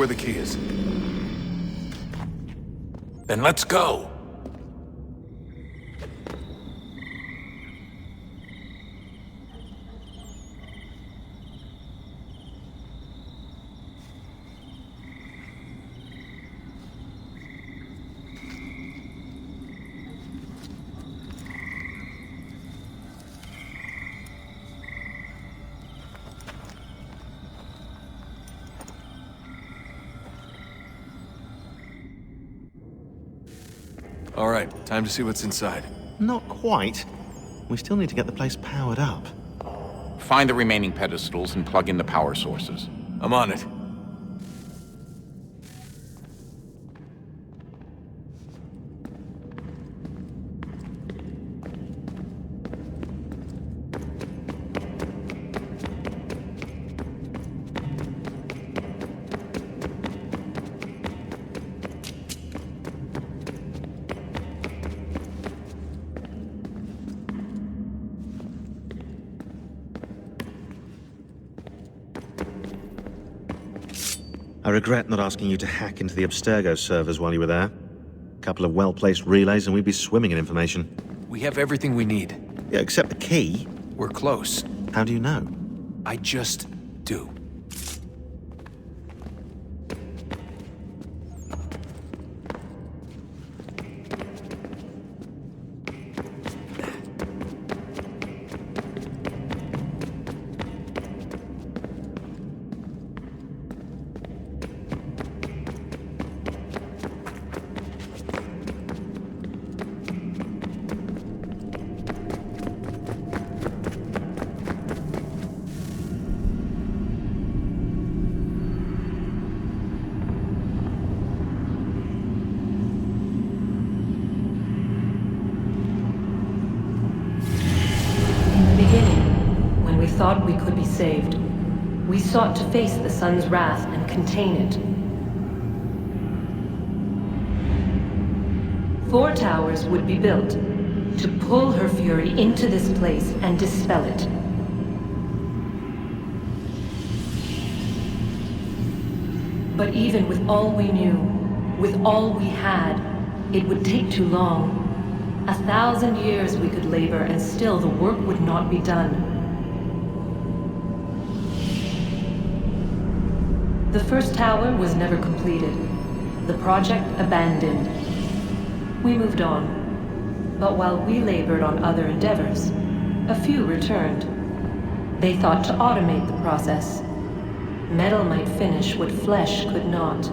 where the key is. Then let's go! All right, time to see what's inside. Not quite. We still need to get the place powered up. Find the remaining pedestals and plug in the power sources. I'm on it. I regret not asking you to hack into the Abstergo servers while you were there. A couple of well-placed relays and we'd be swimming in information. We have everything we need. Yeah, except the key. We're close. How do you know? I just do. Thought we could be saved. We sought to face the sun's wrath and contain it. 4 towers would be built to pull her fury into this place and dispel it. But even with all we knew, with all we had, it would take too long. 1,000 years we could labor and still the work would not be done. The first tower was never completed. The project abandoned. We moved on. But while we labored on other endeavors, a few returned. They thought to automate the process. Metal might finish what flesh could not.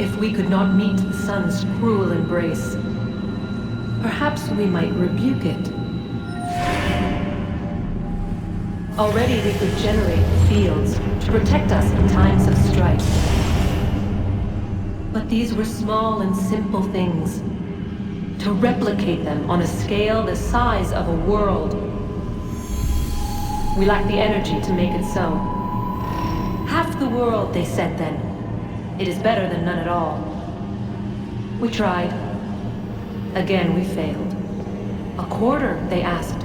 If we could not meet the sun's cruel embrace, perhaps we might rebuke it. Already we could generate fields to protect us in times of strife. But these were small and simple things. To replicate them on a scale the size of a world, we lack the energy to make it so. Half the world, they said then. It is better than none at all. We tried. Again, we failed. A quarter, they asked.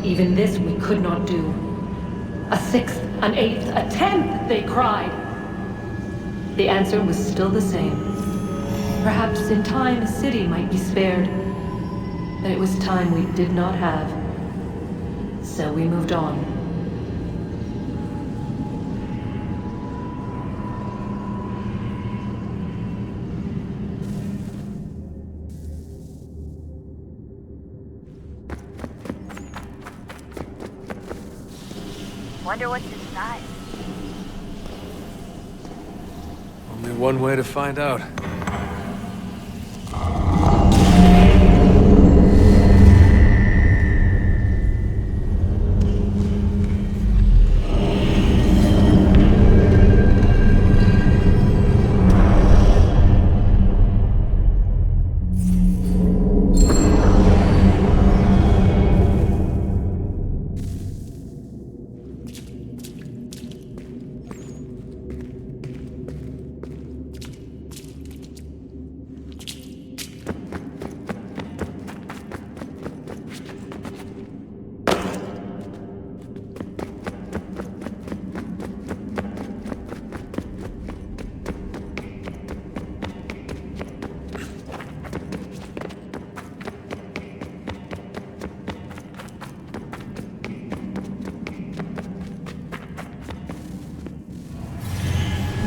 Even this we could not do. A sixth, an eighth, a tenth, they cried. The answer was still the same. Perhaps in time a city might be spared. But it was time we did not have. So we moved on. Wonder what's inside. Only one way to find out.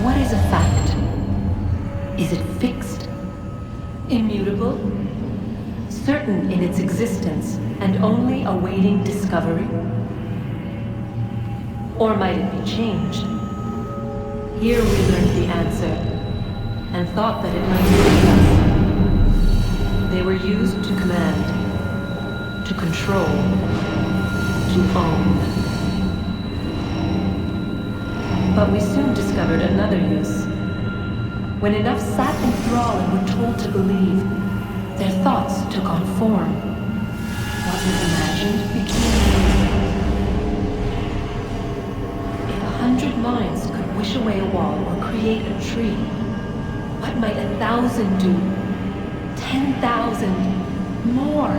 What is a fact? Is it fixed? Immutable? Certain in its existence and only awaiting discovery? Or might it be changed? Here we learned the answer, and thought that it might save us. They were used to command, to control, to own. But we soon discovered another use. When enough sat in thrall and were told to believe, their thoughts took on form. What was imagined became real. If 100 minds could wish away a wall or create a tree, what might 1,000 do? 10,000? More?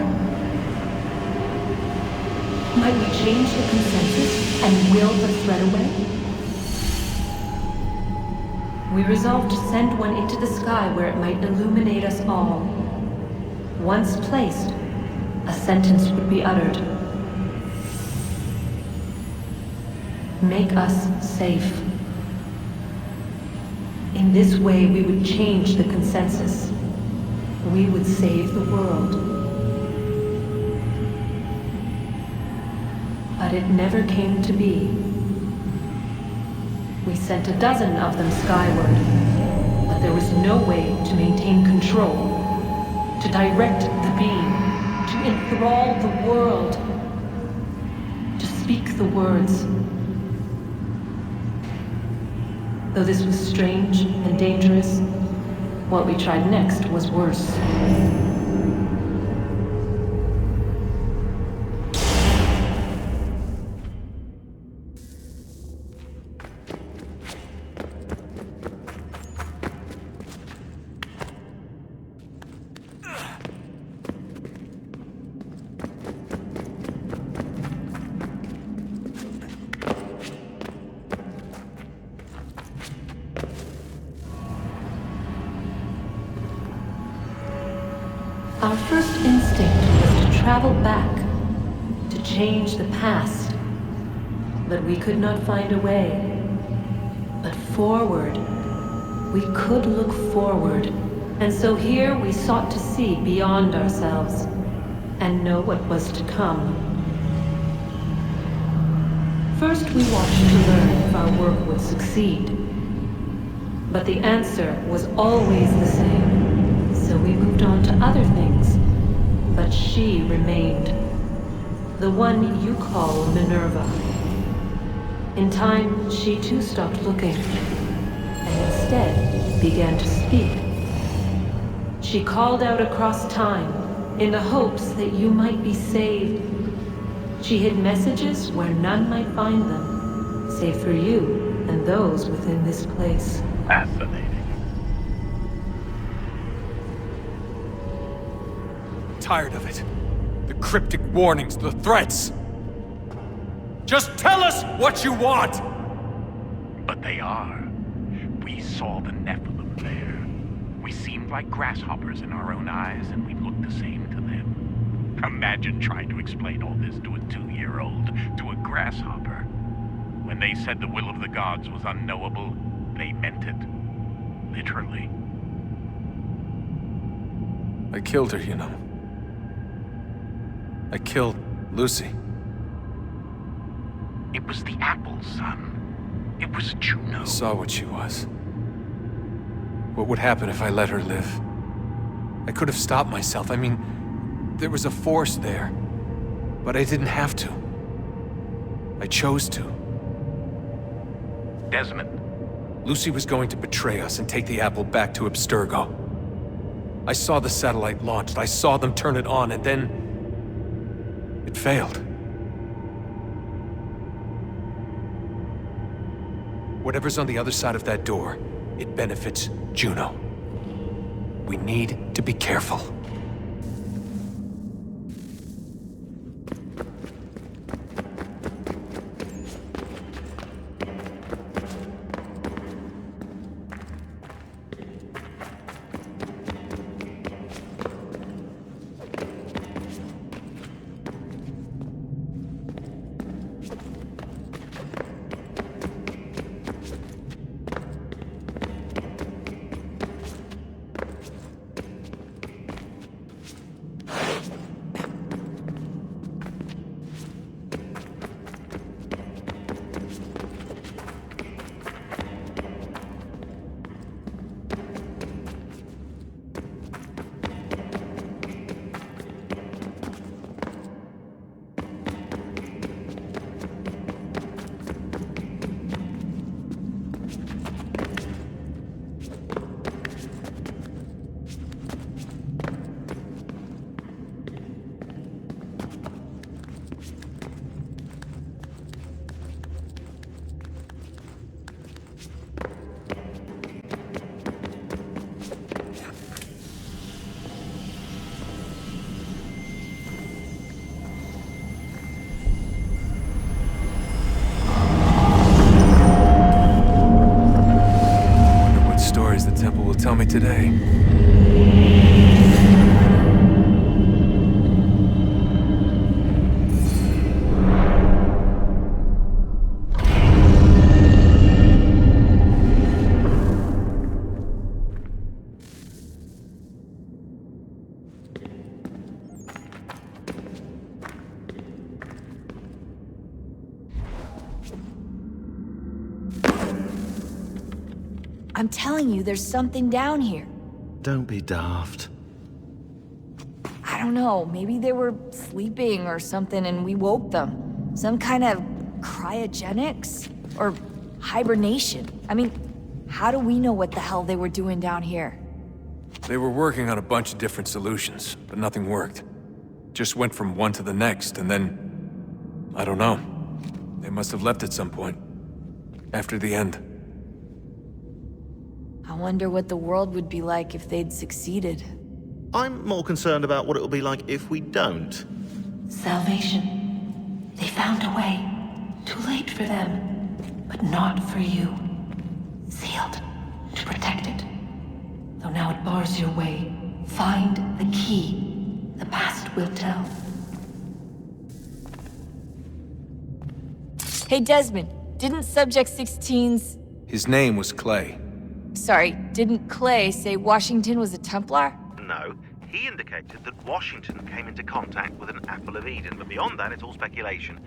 Might we change the consensus and will the threat away? We resolved to send one into the sky where it might illuminate us all. Once placed, a sentence would be uttered. Make us safe. In this way, we would change the consensus. We would save the world. But it never came to be. We sent a dozen of them skyward, but there was no way to maintain control, to direct the beam, to enthrall the world, to speak the words. Though this was strange and dangerous, what we tried next was worse. Our first instinct was to travel back, to change the past. But we could not find a way. But forward, we could look forward. And so here we sought to see beyond ourselves, and know what was to come. First we watched to learn if our work would succeed. But the answer was always the same. So we moved on to other things, but she remained. The one you call Minerva. In time, she too stopped looking, and instead began to speak. She called out across time, in the hopes that you might be saved. She hid messages where none might find them, save for you and those within this place. Fascinating. Tired of it. The cryptic warnings, the threats. Just tell us what you want! But they are. We saw the Nephilim there. We seemed like grasshoppers in our own eyes, and we looked the same to them. Imagine trying to explain all this to a 2-year-old, to a grasshopper. When they said the will of the gods was unknowable, they meant it. Literally. I killed her, you know. I killed Lucy. It was the apple, son. It was Juno. I saw what she was. What would happen if I let her live? I could have stopped myself. I mean, there was a force there. But I didn't have to. I chose to. Desmond. Lucy was going to betray us and take the apple back to Abstergo. I saw the satellite launched. I saw them turn it on, and then... it failed. Whatever's on the other side of that door, it benefits Juno. We need to be careful. Tell me today. I'm telling you, there's something down here. Don't be daft. I don't know, maybe they were sleeping or something and we woke them. Some kind of cryogenics? Or hibernation. I mean, how do we know what the hell they were doing down here? They were working on a bunch of different solutions, but nothing worked. Just went from one to the next, and then... I don't know. They must have left at some point. After the end. I wonder what the world would be like if they'd succeeded. I'm more concerned about what it'll be like if we don't. Salvation. They found a way. Too late for them, but not for you. Sealed to protect it. Though now it bars your way. Find the key. The past will tell. Hey Desmond, didn't Subject 16's... His name was Clay. Sorry, didn't Clay say Washington was a Templar? No, he indicated that Washington came into contact with an Apple of Eden, but beyond that, it's all speculation.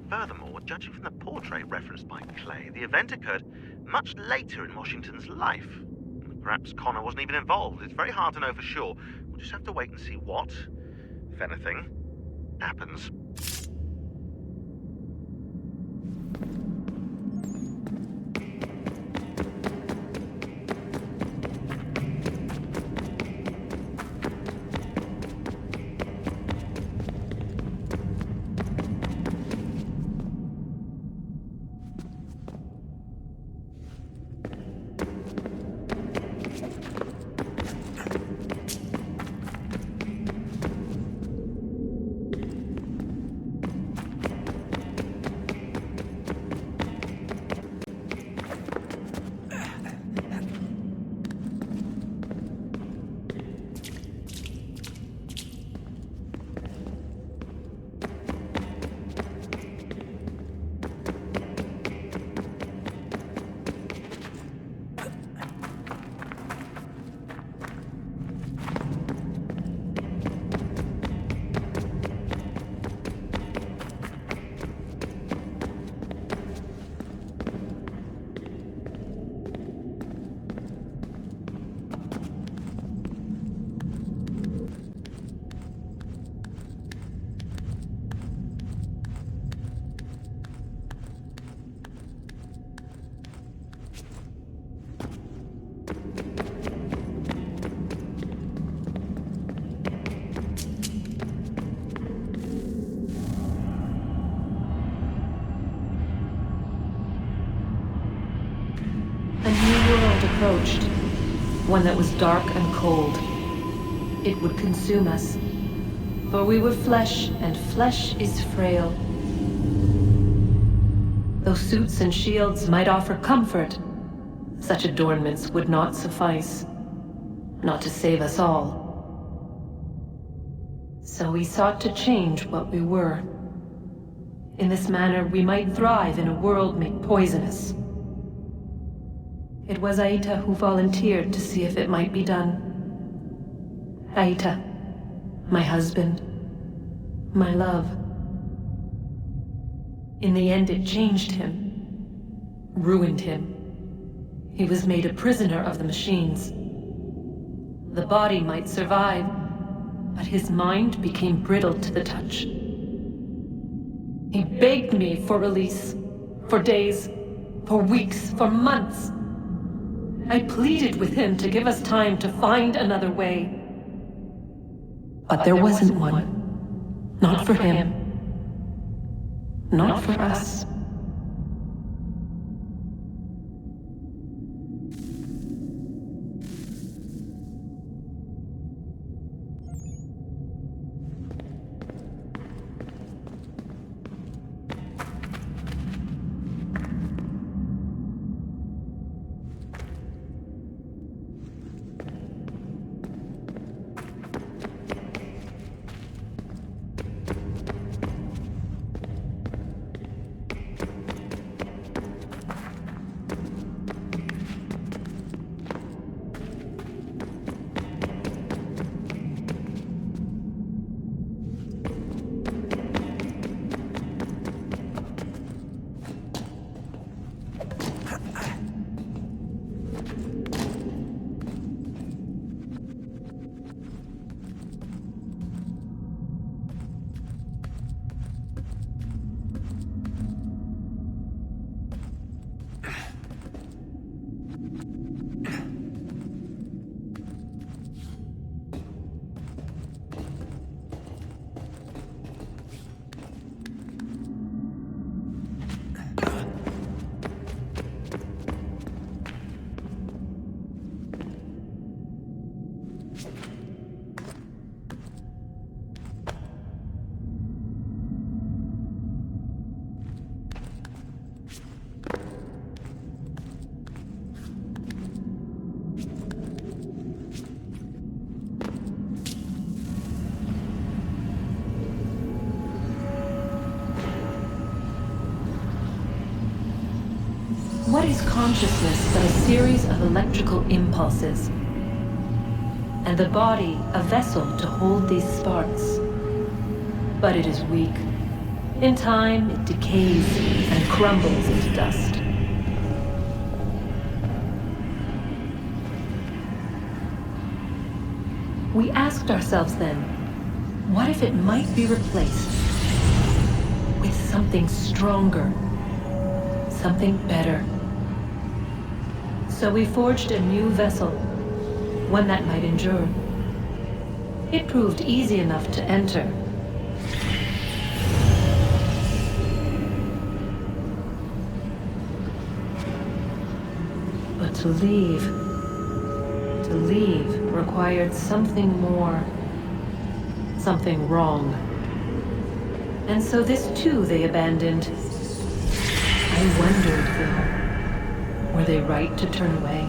Furthermore, judging from the portrait referenced by Clay, the event occurred much later in Washington's life. Perhaps Connor wasn't even involved. It's very hard to know for sure. We'll just have to wait and see what, if anything, happens. approached, one that was dark and cold. It would consume us, for we were flesh, and flesh is frail. Though suits and shields might offer comfort, such adornments would not suffice, not to save us all. So we sought to change what we were. In this manner, we might thrive in a world made poisonous. It was Aita who volunteered to see if it might be done. Aita, my husband, my love. In the end, it changed him, ruined him. He was made a prisoner of the machines. The body might survive, but his mind became brittle to the touch. He begged me for release, for days, for weeks, for months. I pleaded with him to give us time to find another way. But there wasn't one. Not for him. Not for us. What is consciousness but a series of electrical impulses? And the body a vessel to hold these sparks. But it is weak. In time, it decays and crumbles into dust. We asked ourselves then, what if it might be replaced with something stronger, something better? So we forged a new vessel, one that might endure. It proved easy enough to enter. But to leave required something more, something wrong. And so this too they abandoned. I wondered, though, were they right to turn away?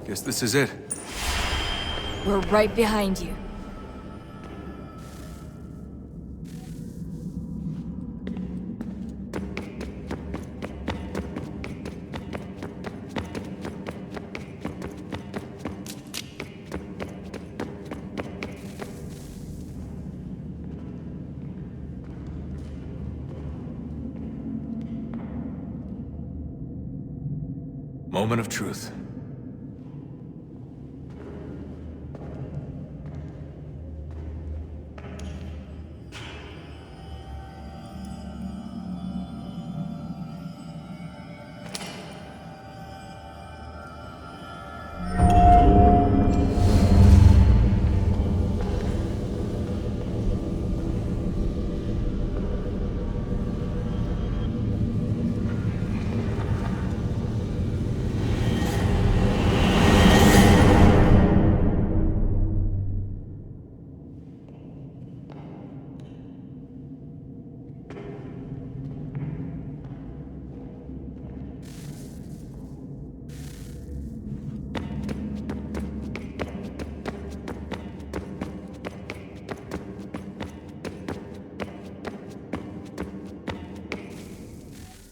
Guess this is it. We're right behind you. Moment of truth.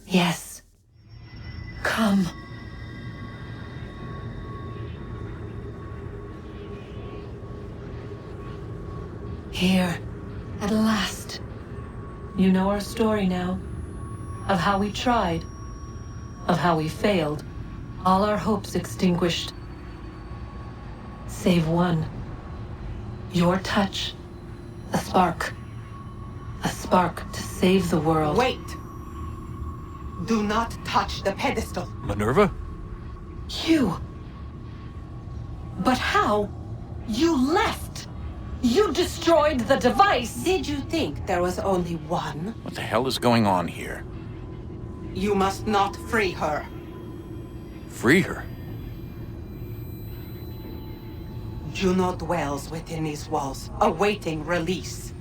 Yes. Come. Here, at last. You know our story now. Of how we tried. Of how we failed. All our hopes extinguished. Save one. Your touch. A spark. A spark to save the world. Wait! Do not touch the pedestal. Minerva? You. But how? You left! You destroyed the device! Did you think there was only one? What the hell is going on here? You must not free her. Free her? Juno dwells within these walls, awaiting release.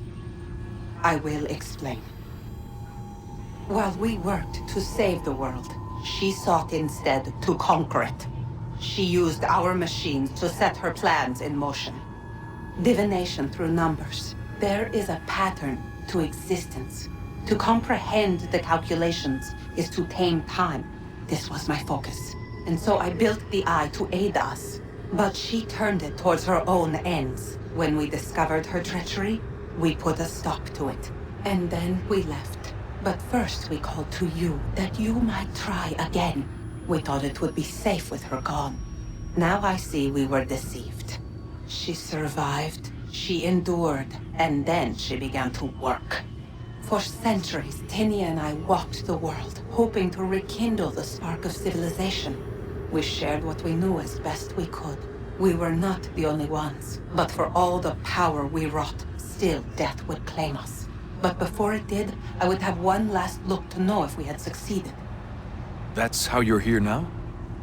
I will explain. While we worked to save the world, she sought instead to conquer it. She used our machines to set her plans in motion. Divination through numbers. There is a pattern to existence. To comprehend the calculations is to tame time. This was my focus. And so I built the eye to aid us. But she turned it towards her own ends. When we discovered her treachery, we put a stop to it. And then we left. But first we called to you, that you might try again. We thought it would be safe with her gone. Now I see we were deceived. She survived, she endured, and then she began to work. For centuries, Tinia and I walked the world, hoping to rekindle the spark of civilization. We shared what we knew as best we could. We were not the only ones, but for all the power we wrought, still death would claim us. But before it did, I would have one last look to know if we had succeeded. That's how you're here now?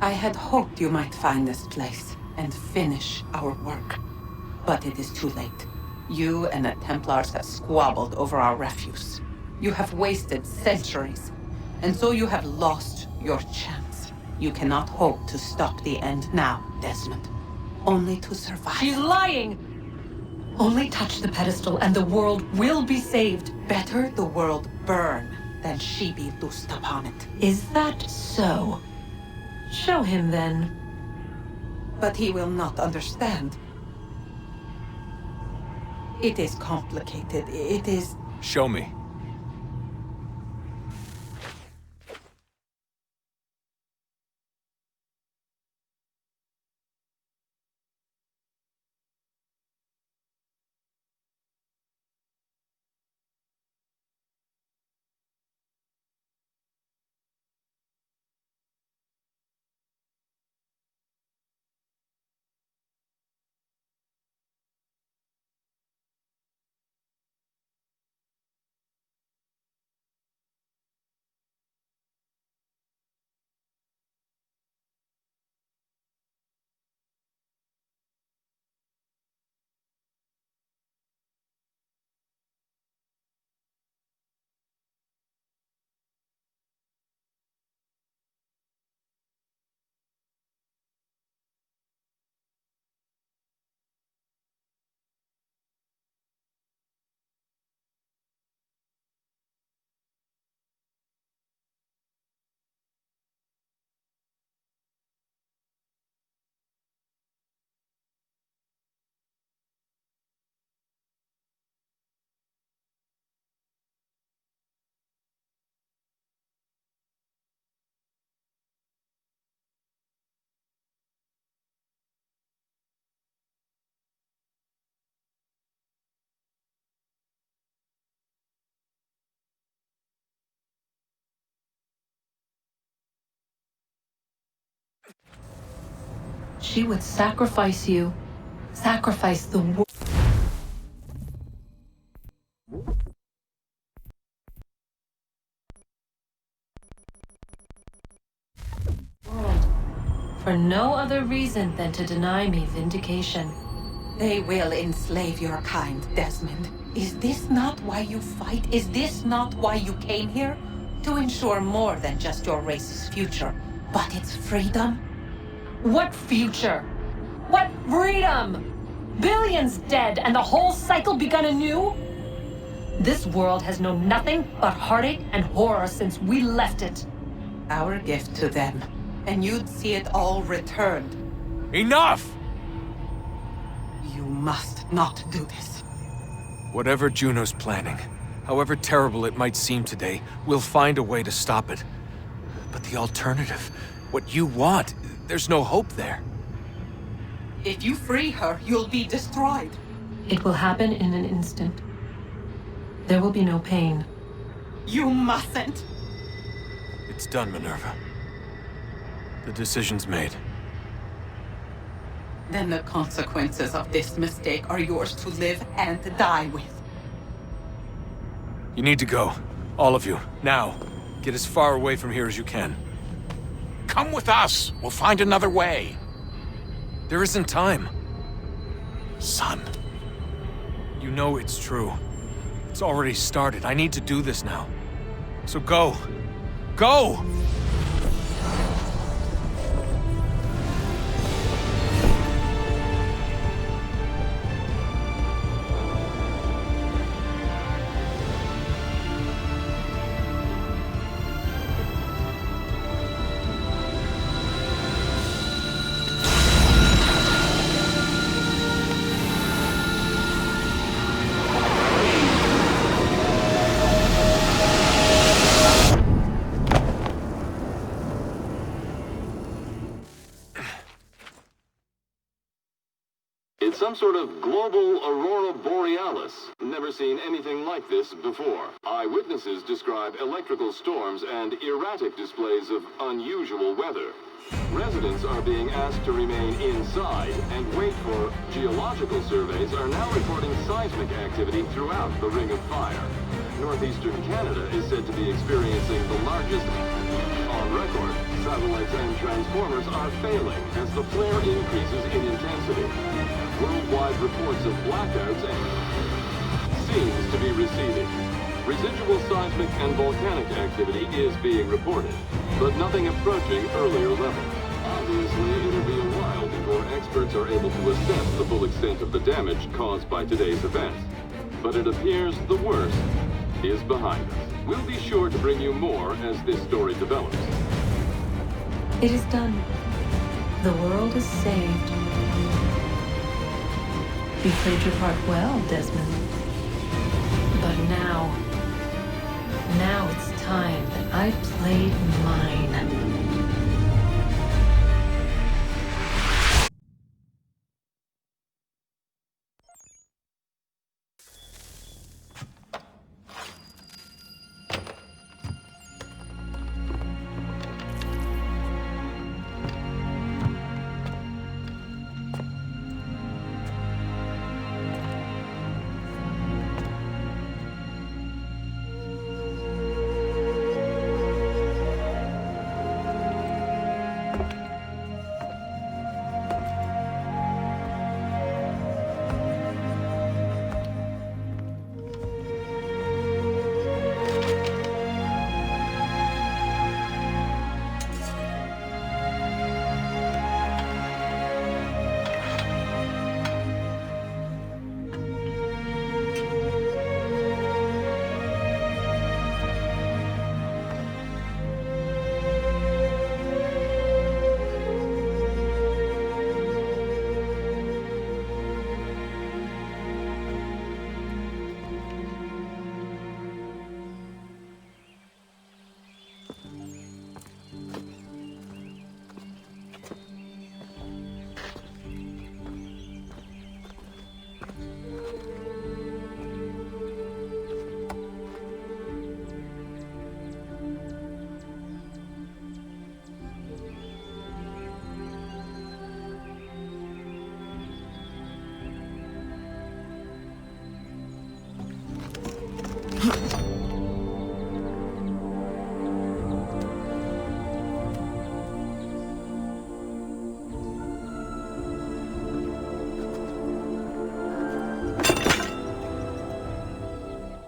I had hoped you might find this place and finish our work. But it is too late. You and the Templars have squabbled over our refuse. You have wasted centuries, and so you have lost your chance. You cannot hope to stop the end now, Desmond. Only to survive. She's lying! Only touch the pedestal and the world will be saved. Better the world burn than she be loosed upon it. Is that so? Show him then. But he will not understand. It is complicated. It is... Show me. She would sacrifice you. Sacrifice the world. For no other reason than to deny me vindication. They will enslave your kind, Desmond. Is this not why you fight? Is this not why you came here? To ensure more than just your race's future, but its freedom? What future? What freedom? Billions dead and the whole cycle begun anew? This world has known nothing but heartache and horror since we left it. Our gift to them, and you'd see it all returned. Enough! You must not do this. Whatever Juno's planning, however terrible it might seem today, we'll find a way to stop it. But the alternative, what you want, there's no hope there. If you free her, you'll be destroyed. It will happen in an instant. There will be no pain. You mustn't. It's done, Minerva. The decision's made. Then the consequences of this mistake are yours to live and die with. You need to go. All of you. Now. Get as far away from here as you can. Come with us. We'll find another way. There isn't time. Son. You know it's true. It's already started. I need to do this now. So go. Go! It's some sort of global aurora borealis. Never seen anything like this before. Eyewitnesses describe electrical storms and erratic displays of unusual weather. Residents are being asked to remain inside and wait for geological surveys are now reporting seismic activity throughout the Ring of Fire. Northeastern Canada is said to be experiencing the largest on record. Satellites and transformers are failing as the flare increases in intensity. Worldwide reports of blackouts seems to be receding. Residual seismic and volcanic activity is being reported, but nothing approaching earlier levels. Obviously, it'll be a while before experts are able to assess the full extent of the damage caused by today's events. But it appears the worst is behind us. We'll be sure to bring you more as this story develops. It is done. The world is saved. You played your part well, Desmond. But now it's time that I played mine.